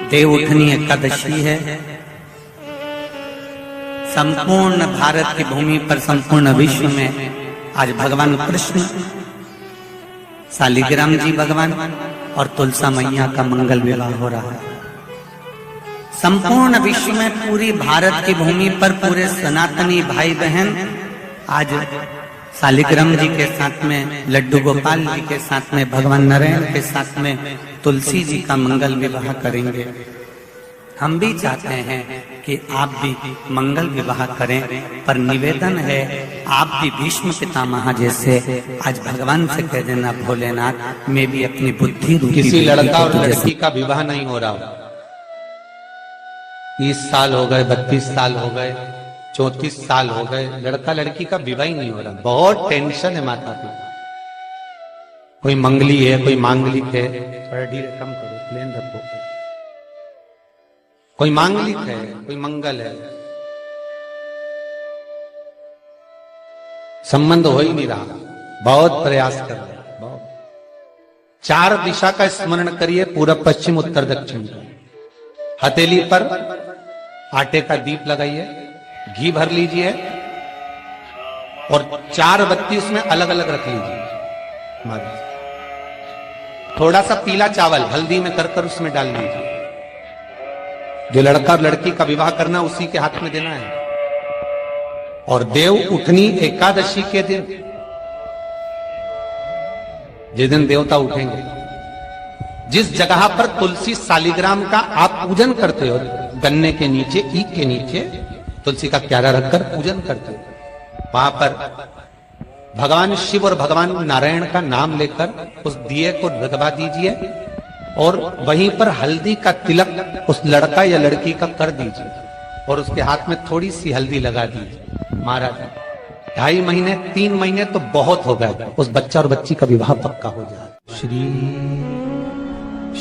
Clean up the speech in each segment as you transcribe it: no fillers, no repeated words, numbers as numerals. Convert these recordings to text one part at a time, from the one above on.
देवउठनी एकादशी है। संपूर्ण भारत की भूमि पर, संपूर्ण विश्व में आज भगवान कृष्ण, शालिग्राम जी भगवान और तुलसा मैया का मंगल विवाह हो रहा है। संपूर्ण विश्व में, पूरी भारत की भूमि पर पूरे सनातनी भाई बहन आज शालिग्राम जी के साथ में, लड्डू गोपाल जी के साथ में, भगवान नारायण के साथ में तुलसी जी का मंगल विवाह करेंगे। हम भी चाहते हैं कि आप भी मंगल विवाह करें, पर निवेदन है आप भी भीष्म पितामह जैसे आज भगवान से कह देना, भोलेनाथ मैं भी अपनी बुद्धि रूपी किसी लड़का और लड़की का विवाह नहीं हो रहा, 30 साल हो गए, 32 साल हो गए, 34 साल हो गए, लड़का लड़की का विवाह ही नहीं हो रहा। बहुत टेंशन है माता पिता। कोई मंगली है, कोई मांगलिक है, थोड़ा धीरे कम करो, प्लेन रखो। कोई मांगलिक है, कोई मंगल है, संबंध हो ही नहीं रहा। बहुत प्रयास कर रहे हैं, बहुत। 4 दिशा का स्मरण करिए, पूर्व पश्चिम उत्तर दक्षिण का। हथेली पर आटे का दीप लगाइए, घी भर लीजिए और 4 बत्ती उसमें अलग अलग रख लीजिए। थोड़ा सा पीला चावल हल्दी में कर उसमें डाल लीजिए। जो लड़का और लड़की का विवाह करना उसी के हाथ में देना है। और देव उठनी एकादशी के दिन, जिस दिन देवता उठेंगे, जिस जगह पर तुलसी शालिग्राम का आप पूजन करते हो, गन्ने के नीचे, ईख के नीचे तुलसी का क्यारा रखकर पूजन करते हो, वहां पर भगवान शिव और भगवान नारायण का नाम लेकर उस दिए को लगवा दीजिए और वहीं पर हल्दी का तिलक उस लड़का या लड़की का कर दीजिए और उसके हाथ में थोड़ी सी हल्दी लगा दीजिए। महाराज 2.5 महीने 3 महीने तो बहुत हो गए, उस बच्चा और बच्ची का विवाह पक्का हो जाए। श्री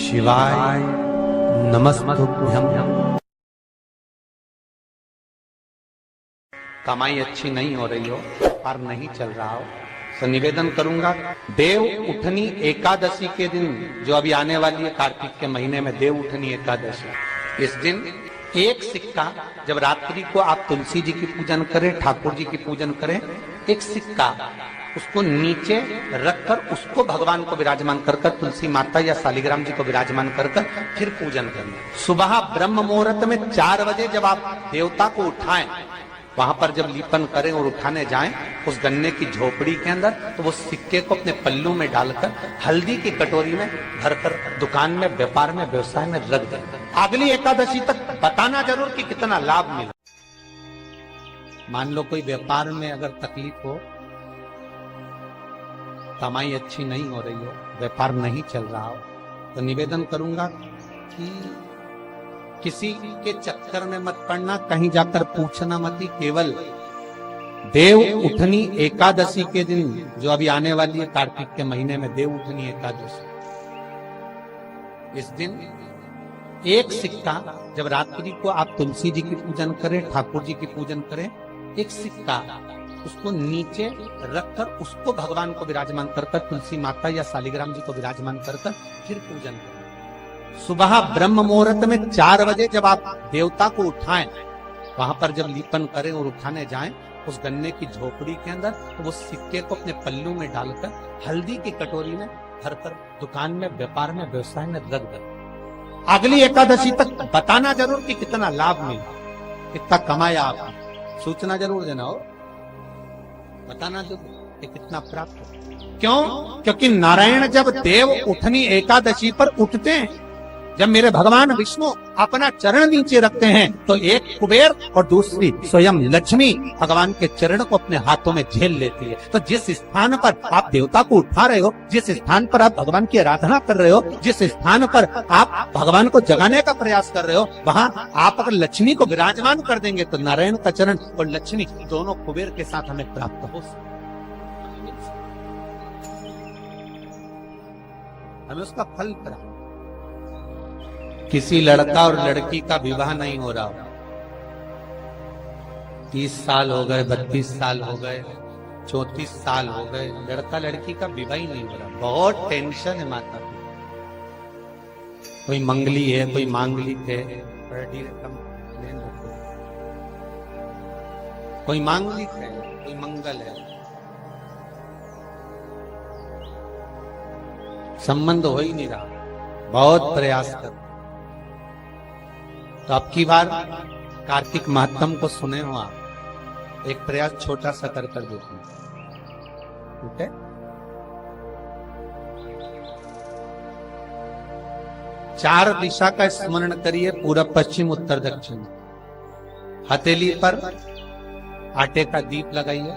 शिवाय नमस्तुभ्यं। कमाई अच्छी नहीं हो रही हो, पार नहीं चल रहा हो, तो निवेदन करूंगा, देव उठनी एकादशी के दिन, जो अभी आने वाली है कार्तिक के महीने में देव उठनी एकादशी, इस दिन एक सिक्का, जब रात्रि को आप तुलसी जी की पूजन करें, ठाकुर जी की पूजन करें, एक सिक्का उसको नीचे रखकर उसको भगवान को विराजमान कर तुलसी माता या शालिग्राम जी को विराजमान कर फिर पूजन करना। सुबह ब्रह्म मुहूर्त में 4 बजे जब आप देवता को उठाएं, वहां पर जब लीपन करें और उठाने जाएं, उस गन्ने की झोपड़ी के अंदर, तो वो सिक्के को अपने पल्लू में डालकर हल्दी की कटोरी में भरकर दुकान में, व्यापार में, व्यवसाय में रख दें। अगली एकादशी तक बताना जरूर कि कितना लाभ मिला। मान लो कोई व्यापार में अगर तकलीफ हो, कमाई अच्छी नहीं हो रही हो, व्यापार नहीं चल रहा हो, तो निवेदन करूंगा कि किसी के चक्कर में मत पड़ना, कहीं जाकर पूछना मत ही। केवल देव उठनी एकादशी के दिन, जो अभी आने वाली है कार्तिक के महीने में देव उठनी एकादशी, इस दिन एक सिक्का, जब रात्रि को आप तुलसी जी की पूजन करें, ठाकुर जी की पूजन करें, एक सिक्का उसको नीचे रखकर उसको भगवान को विराजमान कर तुलसी माता या शालिग्राम जी को विराजमान कर फिर पूजन करें। सुबह ब्रह्म मुहूर्त में 4 बजे जब आप देवता को उठाएं, वहां पर जब लीपन करें और उठाने जाएं, उस गन्ने की झोपड़ी के अंदर, तो वो सिक्के को अपने पल्लू में डालकर हल्दी की कटोरी में भरकर दुकान में, व्यापार में, व्यवसाय में रख दें। अगली एकादशी तक बताना जरूर कि कितना लाभ मिला, कितना कमाया आपने, सूचना जरूर देना हो, बताना जरूर कि कितना प्राप्त हो। क्यों? क्योंकि नारायण जब देव उठनी एकादशी पर उठते हैं, जब मेरे भगवान विष्णु अपना चरण नीचे रखते हैं, तो एक कुबेर और दूसरी स्वयं लक्ष्मी भगवान के चरण को अपने हाथों में झेल लेती है। तो जिस स्थान पर आप देवता को उठा रहे हो, जिस स्थान पर आप भगवान की आराधना कर रहे हो, जिस स्थान पर आप भगवान को जगाने का प्रयास कर रहे हो, वहाँ आप अगर लक्ष्मी को विराजमान कर देंगे, तो नारायण का चरण और लक्ष्मी दोनों कुबेर के साथ हमें प्राप्त हो, हमें उसका फल प्राप्त। किसी लड़का और लड़की का विवाह नहीं हो रहा, 30 साल हो गए, 32 साल हो गए, 34 साल हो गए, लड़का लड़की का विवाह ही नहीं हो रहा। बहुत टेंशन है माता पिता। कोई मंगली है, कोई मांगलिक है, कोई मांगलिक है, कोई मंगल है, संबंध हो ही नहीं रहा, बहुत प्रयास कर। तो अब की बार कार्तिक महात्म को सुने हो आप, एक प्रयास छोटा सा कर देते हैं, ठीक है? चार दिशा का स्मरण करिए, पूरब पश्चिम उत्तर दक्षिण। हथेली पर आटे का दीप लगाइए,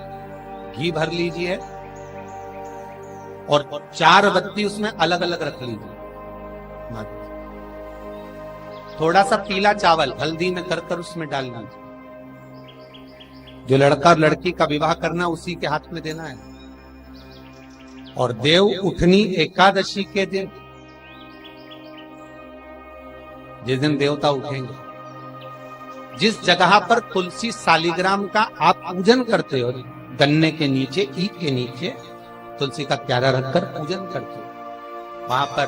घी भर लीजिए और 4 बत्ती उसमें अलग अलग रख लीजिए। थोड़ा सा पीला चावल हल्दी में कर उसमें डाल लीजिए। जो लड़का और लड़की का विवाह करना उसी के हाथ में देना है। और देव उठनी एकादशी के दिन, जिस दिन देवता उठेंगे, जिस जगह पर तुलसी सालिग्राम का आप पूजन करते हो, गन्ने के नीचे, ईख के नीचे तुलसी का प्यारा रखकर पूजन करते हो, वहां पर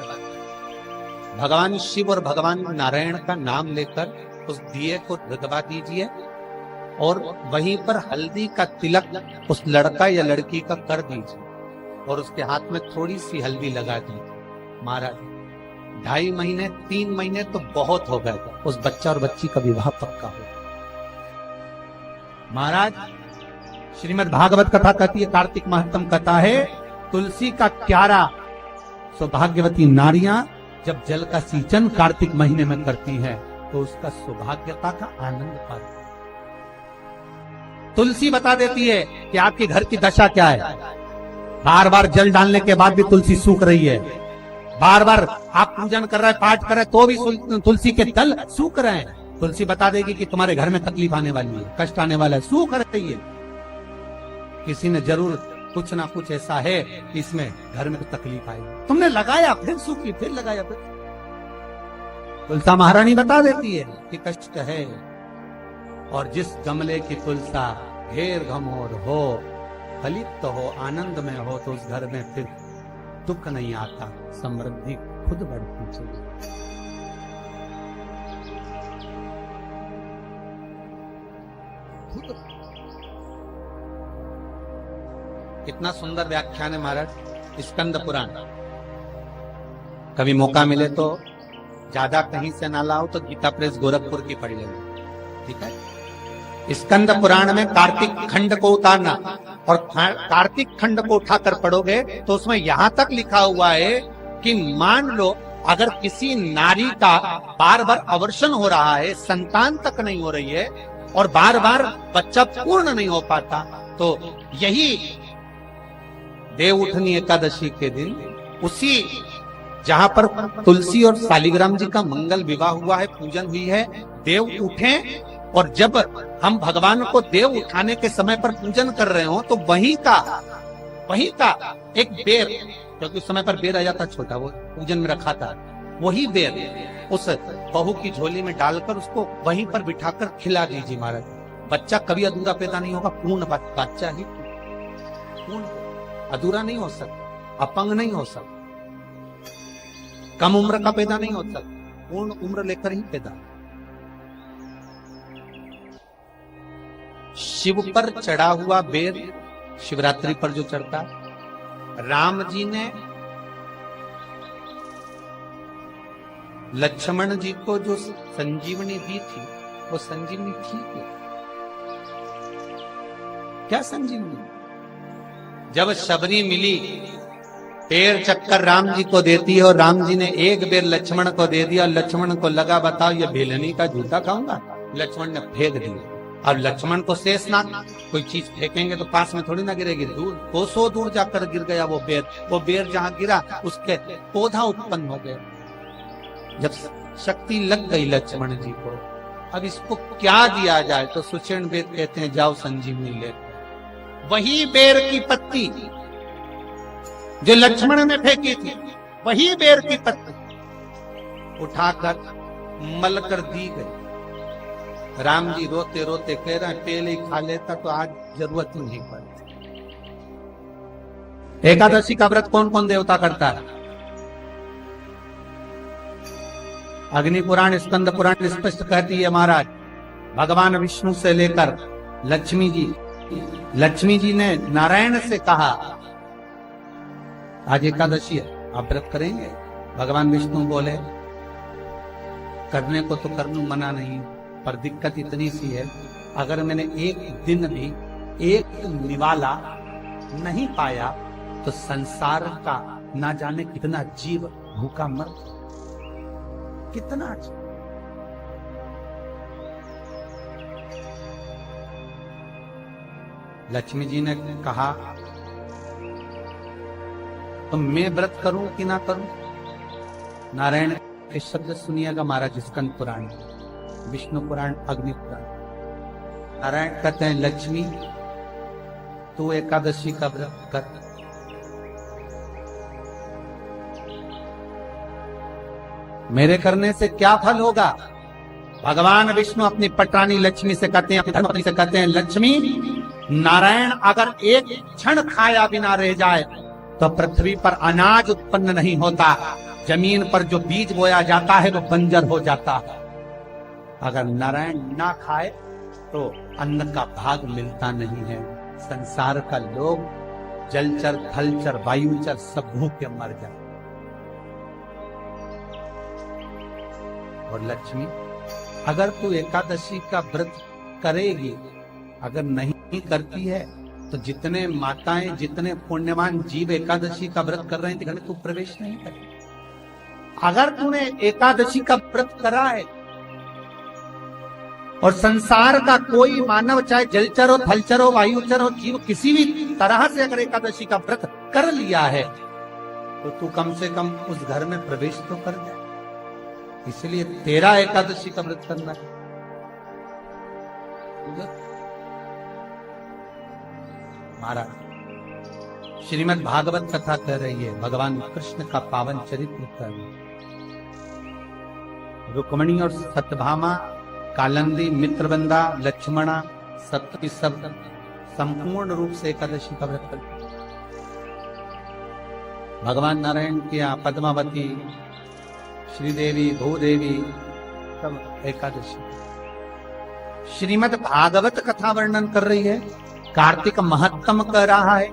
भगवान शिव और भगवान नारायण का नाम लेकर उस दिए को रगवा दीजिए और वहीं पर हल्दी का तिलक उस लड़का या लड़की का कर दीजिए और उसके हाथ में थोड़ी सी हल्दी लगा दीजिए। महाराज 2.5 महीने 3 महीने तो बहुत हो गए, उस बच्चा और बच्ची का विवाह पक्का हो। महाराज श्रीमद् भागवत कथा कहती है, कार्तिक महात्म कथा है, तुलसी का क्यारा सौभाग्यवती नारियां जब जल का सिंचन कार्तिक महीने में करती है तो उसका सौभाग्यता का आनंद पाती है। तुलसी बता देती है कि आपके घर की दशा क्या है। बार बार जल डालने के बाद भी तुलसी सूख रही है, बार बार आप पूजन कर रहे हैं, पाठ कर रहे हैं, तो भी तुलसी के तल सूख रहे हैं। तुलसी बता देगी कि तुम्हारे घर में तकलीफ आने वाली है, कष्ट आने वाला है, सूख रही है। किसी ने जरूर कुछ ना कुछ ऐसा है कि इसमें घर में तो तकलीफ आएगी। तुमने लगाया फिर सूखी, फिर लगाया फिर। तुलसा महारानी बता देती है कि कष्ट है, और जिस गमले की तुलसा ढेर घमोर हो, फलित हो, आनंद में हो, तो उस घर में फिर दुख नहीं आता, समृद्धि खुद बढ़ती चली। कितना सुंदर व्याख्यान है महाराज स्कंद पुराण। कभी मौका मिले तो ज्यादा कहीं से ना लाओ तो गीता प्रेस गोरखपुर की पढ़ लेना, ठीक है? स्कंद पुराण में कार्तिक खंड को उतारना, और कार्तिक खंड को उठाकर पढ़ोगे तो उसमें यहां तक लिखा हुआ है कि मान लो अगर किसी नारी का बार बार अवर्षण हो रहा है, संतान तक नहीं हो रही है और बार बार बच्चा पूर्ण नहीं हो पाता, तो यही देव उठनी एकादशी के दिन, उसी जहां पर तुलसी और सालिग्राम जी का मंगल विवाह हुआ है, पूजन हुई है, देव उठे, और जब हम भगवान को देव उठाने के समय पर पूजन कर रहे हो तो वहीं का एक बेर, क्योंकि उस समय पर बेर आ जाता छोटा, वो पूजन में रखा था, वही बेर उस बहू की झोली में डालकर उसको वहीं पर बिठाकर खिला दीजिए महाराज। बच्चा कभी अधूरा पैदा नहीं होगा, पूर्ण बच्चा ही पूर्ण, अधूरा नहीं हो सकता, अपंग नहीं हो सकता, कम उम्र का पैदा नहीं हो सकता, पूर्ण उम्र लेकर ही पैदा। शिव पर चढ़ा हुआ बेर शिवरात्रि पर जो चढ़ता, राम जी ने लक्ष्मण जी को जो संजीवनी दी थी, वो संजीवनी थी क्या? संजीवनी जब शबरी मिली, पैर चक्कर राम जी को देती है और राम जी ने एक बेर लक्ष्मण को दे दिया, लक्ष्मण को लगा बताओ ये भेलनी का जूता खाऊंगा, लक्ष्मण ने फेंक दिया। अब लक्ष्मण को शेषनाग, कोई चीज फेंकेंगे तो पास में थोड़ी ना गिरेगी, दूर कोसों दूर जाकर गिर गया वो बेर जहां गिरा उसके पौधा उत्पन्न हो गया। जब शक्ति लग गई लक्ष्मण जी को, अब इसको क्या दिया जाए, तो सुषेण वेद कहते हैं जाओ संजीवनी ले। वही बेर की पत्ती जो लक्ष्मण ने फेंकी थी, वही बेर की पत्ती उठाकर मलकर दी गई। राम जी रोते रोते कह रहे हैं पहले ही खा लेता तो आज जरूरत ही नहीं पड़ती। एकादशी का व्रत कौन कौन देवता करता है? अग्नि पुराण, स्कंद पुराण स्पष्ट कहती है महाराज, भगवान विष्णु से लेकर लक्ष्मी जी ने नारायण से कहा, आज एकादशी है, आप व्रत करेंगे? भगवान विष्णु बोले, करने को तो कर लूं, मना नहीं, पर दिक्कत इतनी सी है, अगर मैंने एक दिन भी एक निवाला नहीं पाया तो संसार का ना जाने कितना जीव भूखा मर, कितना जीव। लक्ष्मी जी ने कहा, तो मैं व्रत करूं कि ना करूं? नारायण के शब्द सुनिएगा महाराज, स्कंद पुराण, विष्णु पुराण, अग्नि पुराण। नारायण कहते हैं, लक्ष्मी तू एकादशी का व्रत कर। मेरे करने से क्या फल होगा? भगवान विष्णु अपनी पटरानी लक्ष्मी से कहते हैं, अपनी धर्मपत्नी से कहते हैं, लक्ष्मी नारायण अगर एक क्षण खाया बिना रह जाए तो पृथ्वी पर अनाज उत्पन्न नहीं होता, जमीन पर जो बीज बोया जाता है वो बंजर हो जाता है। अगर नारायण ना खाए तो अन्न का भाग मिलता नहीं है। संसार का लोग जलचर, थलचर, वायुचर सब भूखे मर जाए। और लक्ष्मी, अगर तू एकादशी का व्रत करेगी, अगर नहीं करती है तो जितने माताएं, जितने पुण्यवान जीव एकादशी का व्रत कर रहे हैं, घर में तू प्रवेश नहीं करेगी। अगर तूने एकादशी का व्रत करा है और संसार का कोई मानव, चाहे जलचर हो, थलचर हो, वायुचर हो, जीव किसी भी तरह से अगर एकादशी का व्रत कर लिया है तो तू कम से कम उस घर में प्रवेश तो कर दे। इसलिए तेरा एकादशी का व्रत करना है। महाराज, श्रीमद् भागवत कथा कह रही है, भगवान कृष्ण का पावन चरित्र कर रही है। रुक्मणी और सत्यभामा, कालंदी, मित्रबंदा, लक्ष्मणा, सत्य सब संपूर्ण रूप से एकादशी का व्रत करते। भगवान नारायण की यहाँ पद्मावती, श्रीदेवी, भूदेवी सब एकादशी। श्रीमद् भागवत कथा वर्णन कर रही है, कार्तिक महत्तम कह रहा है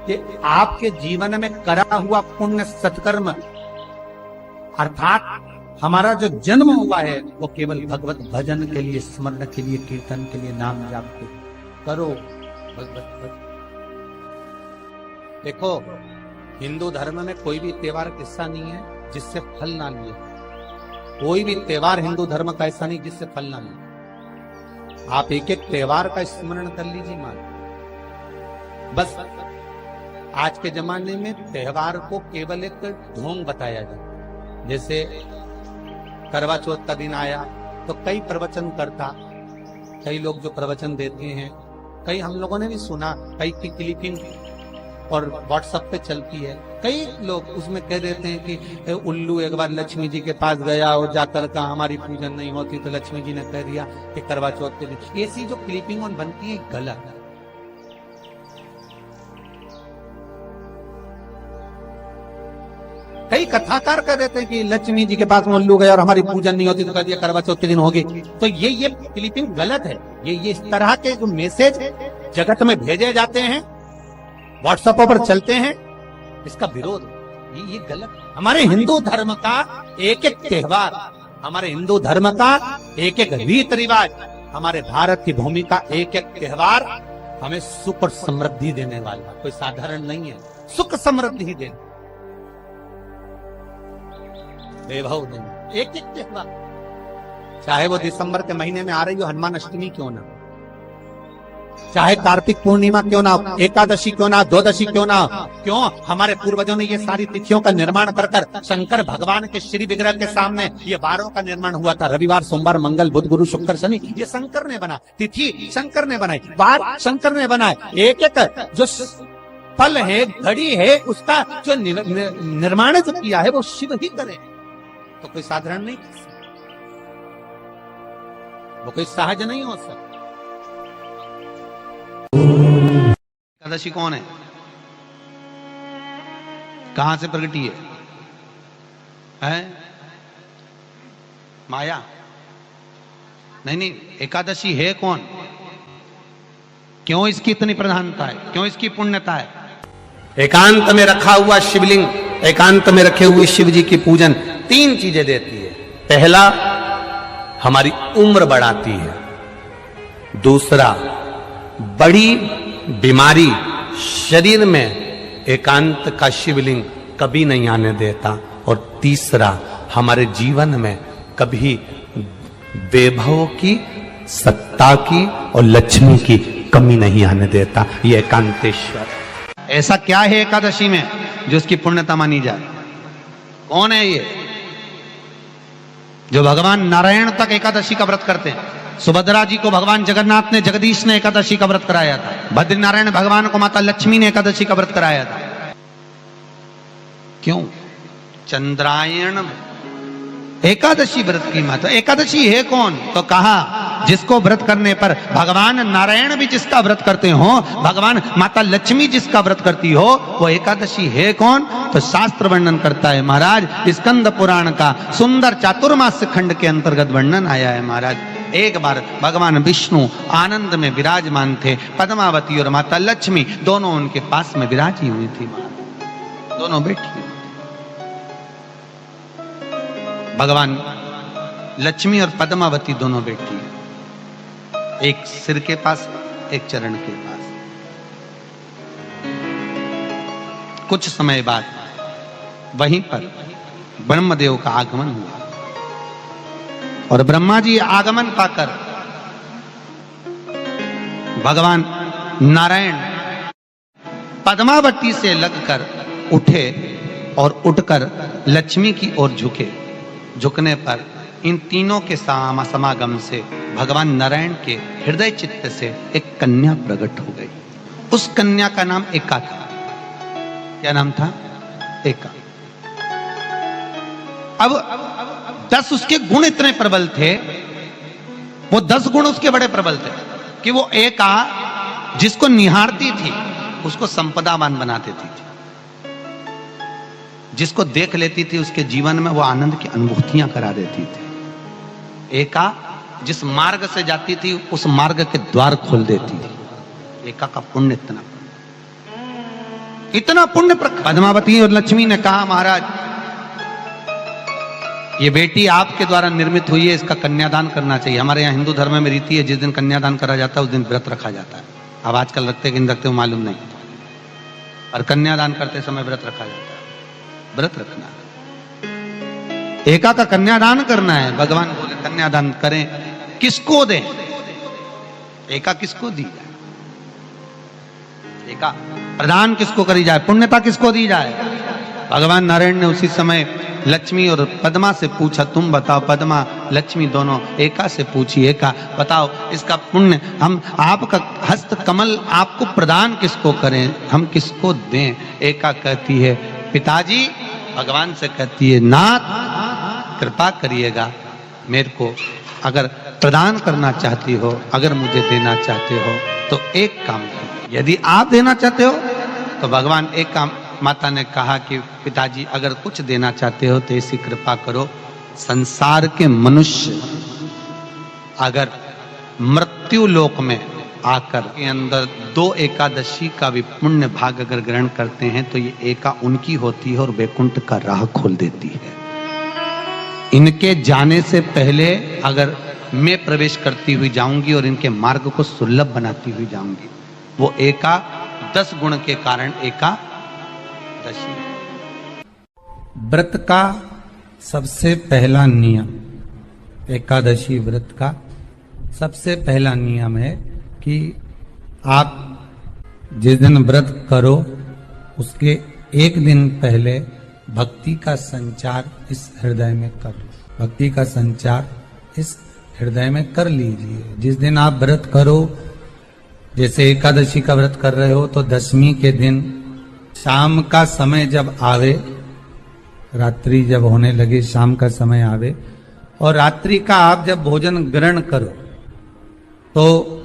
कि आपके जीवन में करा हुआ पुण्य सत्कर्म, अर्थात हमारा जो जन्म हुआ है वो केवल भगवत भजन के लिए, स्मरण के लिए, कीर्तन के लिए, नाम जाप के करो। भगवत देखो, हिंदू धर्म में कोई भी त्योहार किस्सा नहीं है जिससे फल ना लिए। कोई भी त्योहार हिंदू धर्म का ऐसा नहीं जिससे फल ना लिए। आप एक एक त्योहार का स्मरण कर लीजिए मान। बस आज के जमाने में त्योहार को केवल एक ढोंग बताया जाए। जैसे करवा चौथ का दिन आया तो कई प्रवचन करता, कई लोग जो प्रवचन देते हैं, कई हम लोगों ने भी सुना, कई की क्लिपिंग और व्हाट्सएप पे चलती है। कई लोग उसमें कह देते हैं कि उल्लू एक बार लक्ष्मी जी के पास गया और जाकर कहा हमारी पूजन नहीं होती तो लक्ष्मी जी ने कह दिया कि करवा चौथ के दिन। ऐसी जो क्लिपिंग और बनती है गलत। कई कथाकार कह देते हैं कि लक्ष्मी जी के पास में उल्लू गया और हमारी पूजन नहीं होती तो कह दिया करवा चौथ के दिन होगी। तो ये क्लिपिंग गलत है। ये इस तरह के जो मैसेज जगत में भेजे जाते हैं, व्हाट्सएप पर चलते हैं, इसका विरोध, ये गलत। हमारे हिंदू धर्म का एक एक त्योहार, हमारे हिंदू धर्म का एक एक रीत रिवाज, हमारे भारत की भूमि का एक एक त्योहार हमें सुख और समृद्धि देने वाला, कोई साधारण नहीं है। सुख समृद्धि ही देने, वैभव देने, एक एक त्योहार, चाहे वो दिसंबर के महीने में आ रही हो हनुमान अष्टमी क्यों ना, चाहे कार्तिक पूर्णिमा क्यों ना, एकादशी क्यों ना, द्वादशी क्यों ना। क्यों? हमारे पूर्वजों ने ये सारी तिथियों का निर्माण कर कर शंकर भगवान के श्री विग्रह के सामने ये वारों का निर्माण हुआ था। रविवार, सोमवार, मंगल, बुध, गुरु, शुक्र, शनि, ये शंकर ने बना। तिथि शंकर ने बनाई, वार शंकर ने बनाए। एक एक जो फल है, घड़ी है, उसका जो निर्माण जो किया है वो शिव ही करे। तो कोई साधारण नहीं, वो कोई सहज नहीं हो सकता। एकादशी कौन है, कहां से प्रगटी है? माया नहीं, एकादशी है कौन? क्यों इसकी इतनी प्रधानता है? क्यों इसकी पुण्यता है? एकांत में रखा हुआ शिवलिंग, एकांत में रखे हुए शिव जी की पूजन 3 चीजें देती है। पहला, हमारी उम्र बढ़ाती है। दूसरा, बड़ी बीमारी शरीर में एकांत का शिवलिंग कभी नहीं आने देता। और तीसरा, हमारे जीवन में कभी वैभव की, सत्ता की और लक्ष्मी की कमी नहीं आने देता। ये एकांतेश्वर। ऐसा क्या है एकादशी में जो उसकी पुण्यता मानी जाए? कौन है ये? जो भगवान नारायण तक एकादशी का व्रत करते हैं। सुभद्रा जी को भगवान जगन्नाथ ने, जगदीश ने एकादशी का व्रत कराया था। बद्रीनारायण भगवान को माता लक्ष्मी ने एकादशी का व्रत कराया था। क्यों? चंद्रायण एकादशी व्रत की माता। एकादशी है कौन? तो कहा जिसको व्रत करने पर भगवान नारायण भी जिसका व्रत करते हो, भगवान माता लक्ष्मी जिसका व्रत करती हो, वो एकादशी है कौन? तो शास्त्र वर्णन करता है महाराज। स्कंद पुराण का सुंदर चातुर्मास खंड के अंतर्गत वर्णन आया है महाराज। एक बार भगवान विष्णु आनंद में विराजमान थे। पद्मावती और माता लक्ष्मी दोनों उनके पास में विराजी हुई थी। दोनों बैठी। भगवान लक्ष्मी और पद्मावती दोनों बैठी, एक सिर के पास, एक चरण के पास। कुछ समय बाद वहीं पर ब्रह्मदेव का आगमन हुआ और ब्रह्मा जी आगमन पाकर भगवान नारायण पद्मावती से लगकर उठे और उठकर लक्ष्मी की ओर झुके। झुकने पर इन तीनों के समागम से भगवान नारायण के हृदय चित्त से एक कन्या प्रकट हो गई। उस कन्या का नाम एका था। क्या नाम था? एका। अब 10 उसके गुण इतने प्रबल थे, वो 10 गुण उसके बड़े प्रबल थे कि वो एका जिसको निहारती थी उसको संपदावान बना देती थी। जिसको देख लेती थी उसके जीवन में वो आनंद की अनुभूतियां करा देती थी। एका जिस मार्ग से जाती थी उस मार्ग के द्वार खोल देती थी। एका का पुण्य इतना पुण्य। पद्मावती और लक्ष्मी ने कहा महाराज ये बेटी आपके द्वारा निर्मित हुई है, इसका कन्यादान करना चाहिए। हमारे यहाँ हिंदू धर्म में रीति है जिस दिन कन्यादान करा जाता है उस दिन व्रत रखा जाता है। अब आजकल रखते कि नहीं रखते हो मालूम नहीं, और कन्यादान करते समय व्रत रखा जाता है। व्रत रखना, एका का कन्यादान करना है। भगवान बोले कन्यादान करें, किसको दें? एका किसको दी जाए? एका प्रदान किसको करी जाए? पुण्यता किसको दी जाए? भगवान नारायण ने उसी समय लक्ष्मी और पद्मा से पूछा, तुम बताओ। पद्मा लक्ष्मी दोनों एका से पूछी, एका बताओ इसका पुण्य हम आपका हस्त कमल आपको प्रदान किसको करें, हम किसको दें? एका कहती है पिताजी। भगवान से कहती है नाथ कृपा करिएगा, मेरे को अगर प्रदान करना चाहती हो, अगर मुझे देना चाहते हो तो एक काम करो। यदि आप देना चाहते हो तो भगवान एक काम, माता ने कहा कि पिताजी अगर कुछ देना चाहते हो तो ऐसी कृपा करो, संसार के मनुष्य अगर मृत्यु लोक में आकर के अंदर 2 एकादशी का भी पुण्य भाग अगर ग्रहण करते हैं तो ये एका उनकी होती है और वैकुंठ का राह खोल देती है। इनके जाने से पहले अगर मैं प्रवेश करती हुई जाऊंगी और इनके मार्ग को सुलभ बनाती हुई जाऊंगी। वो एका 10 गुण के कारण एकादशी। व्रत का सबसे पहला नियम, एकादशी व्रत का सबसे पहला नियम है कि आप जिस दिन व्रत करो उसके एक दिन पहले भक्ति का संचार इस हृदय में कर लो। भक्ति का संचार इस हृदय में कर लीजिए। जिस दिन आप व्रत करो, जैसे एकादशी का व्रत कर रहे हो तो दशमी के दिन शाम का समय जब आवे, रात्रि जब होने लगे, शाम का समय आवे और रात्रि का आप जब भोजन ग्रहण करो तो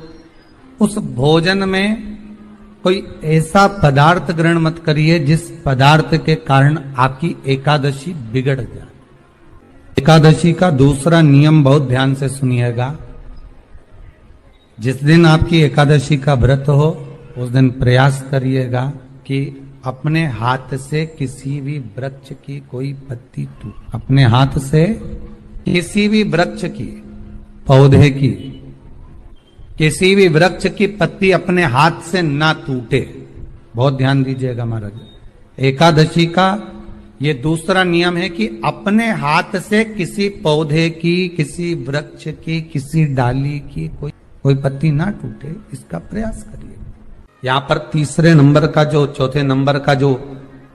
उस भोजन में कोई ऐसा पदार्थ ग्रहण मत करिए जिस पदार्थ के कारण आपकी एकादशी बिगड़ जाए। एकादशी का दूसरा नियम बहुत ध्यान से सुनिएगा। जिस दिन आपकी एकादशी का व्रत हो उस दिन प्रयास करिएगा कि अपने हाथ से किसी भी वृक्ष की कोई पत्ती अपने हाथ से किसी भी वृक्ष की, पौधे की, किसी भी वृक्ष की पत्ती अपने हाथ से ना टूटे। बहुत ध्यान दीजिएगा महाराज। एकादशी का ये दूसरा नियम है कि अपने हाथ से किसी पौधे की, किसी वृक्ष की, किसी डाली की कोई पत्ती ना टूटे, इसका प्रयास करिए। यहां पर तीसरे नंबर का जो, चौथे नंबर का जो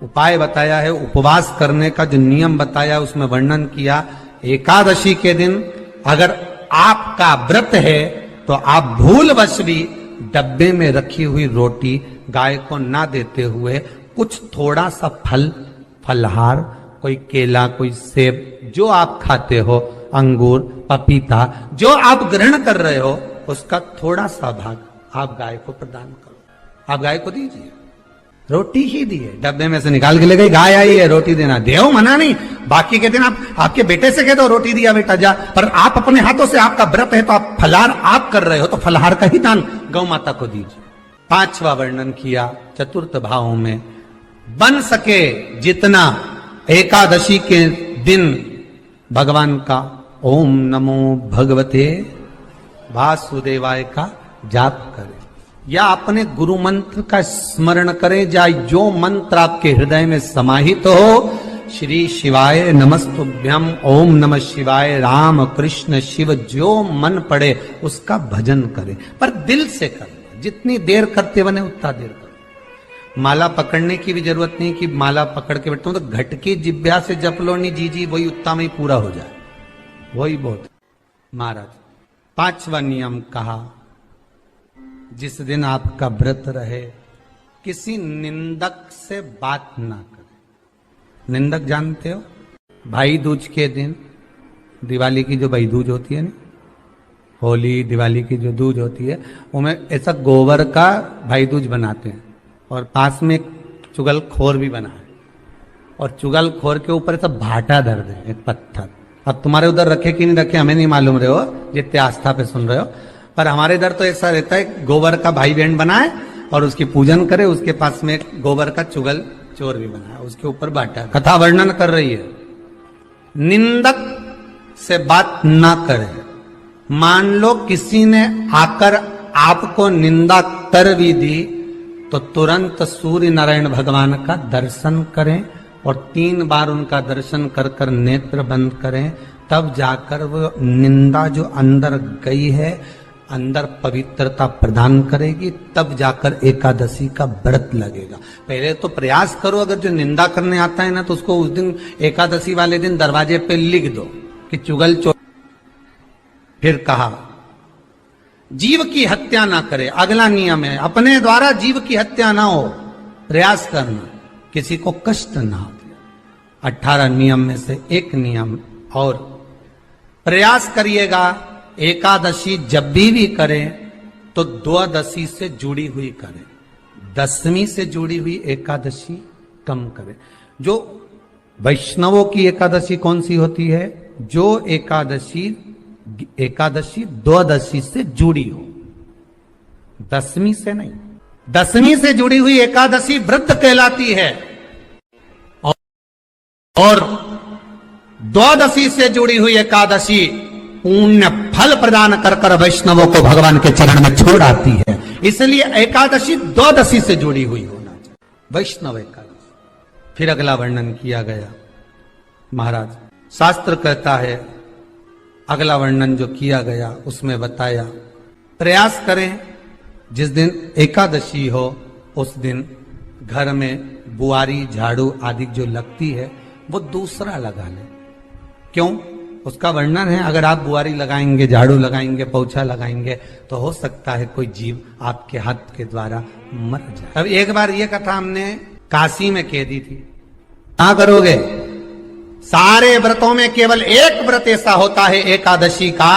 उपाय बताया है, उपवास करने का जो नियम बताया, उसमें वर्णन किया एकादशी के दिन अगर आपका व्रत है तो आप भूलवश भी डब्बे में रखी हुई रोटी गाय को ना देते हुए कुछ थोड़ा सा फलहार, कोई केला, कोई सेब, जो आप खाते हो, अंगूर, पपीता, जो आप ग्रहण कर रहे हो, उसका थोड़ा सा भाग आप गाय को प्रदान करो। आप गाय को दीजिए। रोटी ही दी है, डब्बे में से निकाल के ले गई, गाय आई है, रोटी देना, देव मना नहीं। बाकी के दिन आप आपके बेटे से कह दो रोटी दिया बेटा जा, पर आप अपने हाथों से, आपका व्रत है तो आप फलाहार आप कर रहे हो तो फलाहार का ही दान गौ माता को दीजिए। पांचवा वर्णन किया चतुर्थ भावों में, बन सके जितना एकादशी के दिन भगवान का ओम नमो भगवते वासुदेवाय का जाप करें, या अपने गुरु मंत्र का स्मरण करें, या जो मंत्र आपके हृदय में समाहित हो, श्री शिवाय नमस्तुभ्यम, ओम नमः शिवाय, राम कृष्ण शिव, जो मन पड़े उसका भजन करें, पर दिल से करें। जितनी देर करते बने उतना देर करें। माला पकड़ने की भी जरूरत नहीं कि माला पकड़ के बैठता हूं तो घटकी जिब्या से जप लो नहीं जी, वही उतना में ही पूरा हो जाए, वही बहुत। महाराज पांचवा नियम कहा, जिस दिन आपका व्रत रहे किसी निंदक से बात ना करें। निंदक जानते हो, भाई दूज के दिन, दिवाली की जो भाई दूज होती है ना, होली दिवाली की जो दूज होती है, उनमें ऐसा गोबर का भाई दूज बनाते हैं और पास में एक चुगलखोर भी बना है, और चुगलखोर के ऊपर ऐसा भाटा धर दे, एक पत्थर। अब तुम्हारे उधर रखे कि नहीं रखे हमें नहीं मालूम रहे हो, जितने आस्था पे सुन रहे हो, पर हमारे इधर तो ऐसा रहता है, गोबर का भाई बहन बनाए और उसकी पूजन करे, उसके पास में एक गोबर का चुगल चोर भी बनाया, उसके ऊपर बांटा। कथा वर्णन कर रही है, निंदक से बात ना करे। मान लो किसी ने आकर आपको निंदा कर भी दी तो तुरंत सूर्य नारायण भगवान का दर्शन करें और 3 बार उनका दर्शन कर कर नेत्र बंद करें, तब जाकर वो निंदा जो अंदर गई है, अंदर पवित्रता प्रदान करेगी, तब जाकर एकादशी का व्रत लगेगा। पहले तो प्रयास करो, अगर जो निंदा करने आता है ना तो उसको उस दिन एकादशी वाले दिन दरवाजे पे लिख दो कि चुगल चोर। फिर कहा जीव की हत्या ना करे, अगला नियम है, अपने द्वारा जीव की हत्या ना हो, प्रयास करना, किसी को कष्ट ना हो। 18 नियम में से एक नियम और, प्रयास करिएगा एकादशी जब भी करें तो द्वादशी से जुड़ी हुई करें, दशमी से जुड़ी हुई एकादशी कम करें। जो वैष्णवों की एकादशी कौन सी होती है? जो एकादशी द्वादशी से जुड़ी हो, दशमी से नहीं। दशमी से जुड़ी हुई एकादशी व्रत कहलाती है और द्वादशी से जुड़ी हुई एकादशी पुण्य फल प्रदान कर कर वैष्णवों को भगवान के चरण में छोड़ आती है। इसलिए एकादशी द्वादशी से जुड़ी हुई होना चाहिए, वैष्णव एकादशी। फिर अगला वर्णन किया गया, महाराज शास्त्र कहता है, अगला वर्णन जो किया गया उसमें बताया, प्रयास करें जिस दिन एकादशी हो उस दिन घर में बुआरी झाड़ू आदि जो लगती है वो दूसरा लगा लें। क्यों? उसका वर्णन है, अगर आप बुआरी लगाएंगे, झाड़ू लगाएंगे, पोछा लगाएंगे तो हो सकता है कोई जीव आपके हाथ के द्वारा मर जाए। अब एक बार ये कथा हमने काशी में कह दी थी, क्या करोगे? सारे व्रतों में केवल एक व्रत ऐसा होता है एकादशी का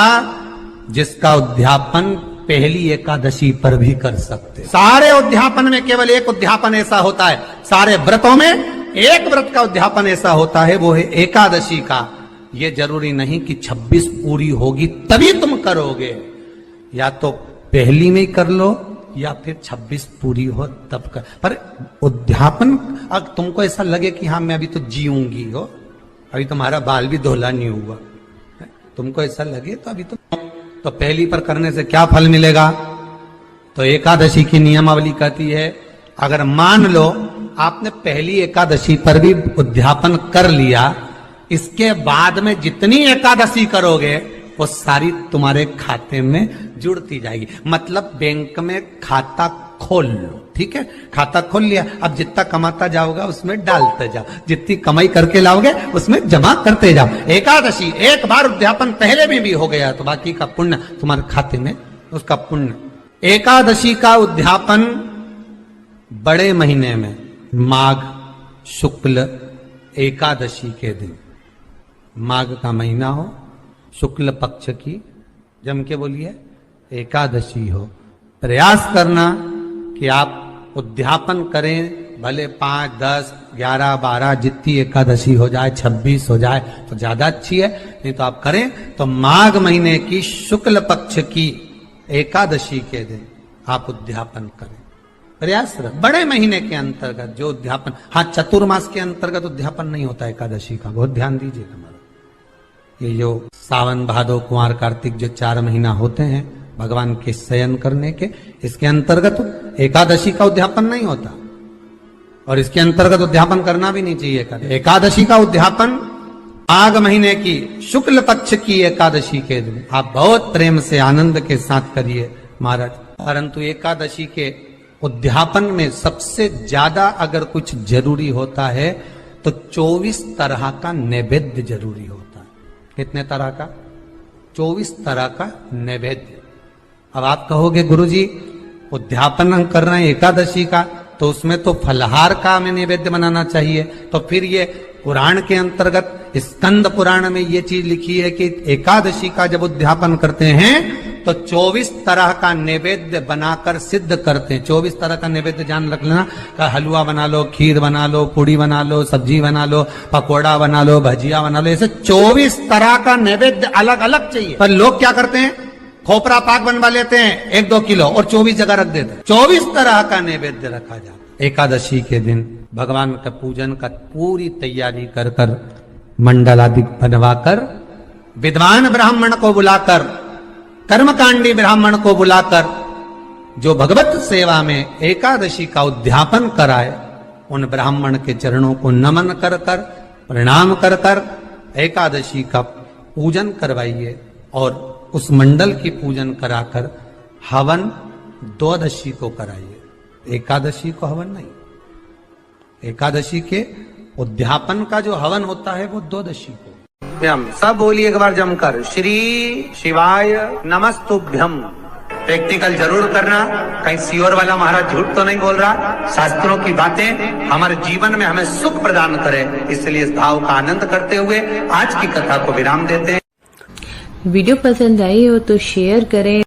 जिसका उद्यापन पहली एकादशी पर भी कर सकते। सारे उद्यापन में केवल एक उद्यापन ऐसा होता है, सारे व्रतों में एक व्रत का उद्यापन ऐसा होता है, वो है एकादशी का। ये जरूरी नहीं कि 26 पूरी होगी तभी तुम करोगे, या तो पहली में ही कर लो या फिर 26 पूरी हो तब कर। पर उद्यापन, अगर तुमको ऐसा लगे कि हाँ मैं अभी तो जीऊंगी हो, अभी तुम्हारा बाल भी धोला नहीं हुआ, तुमको ऐसा लगे तो अभी तो पहली पर करने से क्या फल मिलेगा? तो एकादशी की नियमावली कहती है, अगर मान लो आपने पहली एकादशी पर भी उद्यापन कर लिया, इसके बाद में जितनी एकादशी करोगे वो सारी तुम्हारे खाते में जुड़ती जाएगी। मतलब बैंक में खाता खोल लो, ठीक है, खाता खोल लिया, अब जितना कमाता जाओगा उसमें डालते जाओ, जितनी कमाई करके लाओगे उसमें जमा करते जाओ। एकादशी एक बार उद्यापन पहले में भी हो गया तो बाकी का पुण्य तुम्हारे खाते में, उसका पुण्य। एकादशी का उद्यापन बड़े महीने में माघ शुक्ल एकादशी के दिन, माघ का महीना हो, शुक्ल पक्ष की, जम के बोलिए, एकादशी हो, प्रयास करना कि आप उद्यापन करें, भले 5, 10, 11, 12 जितनी एकादशी हो जाए, 26 हो जाए तो ज्यादा अच्छी है, नहीं तो आप करें तो माघ महीने की शुक्ल पक्ष की एकादशी के दिन आप उद्यापन करें। प्रयास करें बड़े महीने के अंतर्गत जो उद्यापन, हाँ चतुर्मास के अंतर्गत उद्यापन नहीं होता एकादशी का, बहुत ध्यान दीजिएगा। ये जो सावन भादो कुंवर कार्तिक जो 4 महीना होते हैं भगवान के शयन करने के, इसके अंतर्गत एकादशी का उद्यापन नहीं होता और इसके अंतर्गत उद्यापन करना भी नहीं चाहिए। एकादशी का उद्यापन माघ महीने की शुक्ल पक्ष की एकादशी के दिन आप बहुत प्रेम से आनंद के साथ करिए महाराज। परंतु एकादशी के उद्यापन में सबसे ज्यादा अगर कुछ जरूरी होता है तो 24 तरह का नैवेद्य जरूरी होता है। कितने तरह का? 24 तरह का नैवेद्य। अब आप कहोगे गुरुजी उद्यापन हम कर रहे हैं एकादशी का, तो उसमें तो फलहार का हमें नैवेद्य बनाना चाहिए। तो फिर ये पुराण के अंतर्गत स्कंद पुराण में ये चीज लिखी है कि एकादशी का जब उद्यापन करते हैं तो 24 तरह का नैवेद्य बनाकर सिद्ध करते हैं। 24 तरह का नैवेद्य जान रख लेना, का हलवा बना लो, खीर बना लो, पूड़ी बना लो, सब्जी बना लो, पकोड़ा बना लो, भजिया बना लो, ऐसे 24 तरह का नैवेद्य अलग अलग चाहिए। पर लोग क्या करते हैं, खोपरा पाक बनवा लेते हैं 1-2 किलो और 24 जगह रख देते हैं। 24 तरह का नैवेद्य रखा जाता है। एकादशी के दिन भगवान का पूजन का पूरी तैयारी कर कर, मंडल आदि बनवाकर, विद्वान ब्राह्मण को बुलाकर, कर्मकांडी ब्राह्मण को बुलाकर जो भगवत सेवा में एकादशी का उद्यापन कराए, उन ब्राह्मण के चरणों को नमन कर कर, प्रणाम कर कर एकादशी का पूजन करवाइए और उस मंडल की पूजन कराकर हवन द्वादशी को कराइए। एकादशी को हवन नहीं, एकादशी के उद्यापन का जो हवन होता है वो द्वादशी को। सब बोलिए एक बार जमकर, श्री शिवाय नमस्तुभ्यम। प्रैक्टिकल जरूर करना, कहीं सियोर वाला महाराज झूठ तो नहीं बोल रहा। शास्त्रों की बातें हमारे जीवन में हमें सुख प्रदान करे, इसलिए इस भाव का आनंद करते हुए आज की कथा को विराम देते हैं। वीडियो पसंद आई हो तो शेयर करें।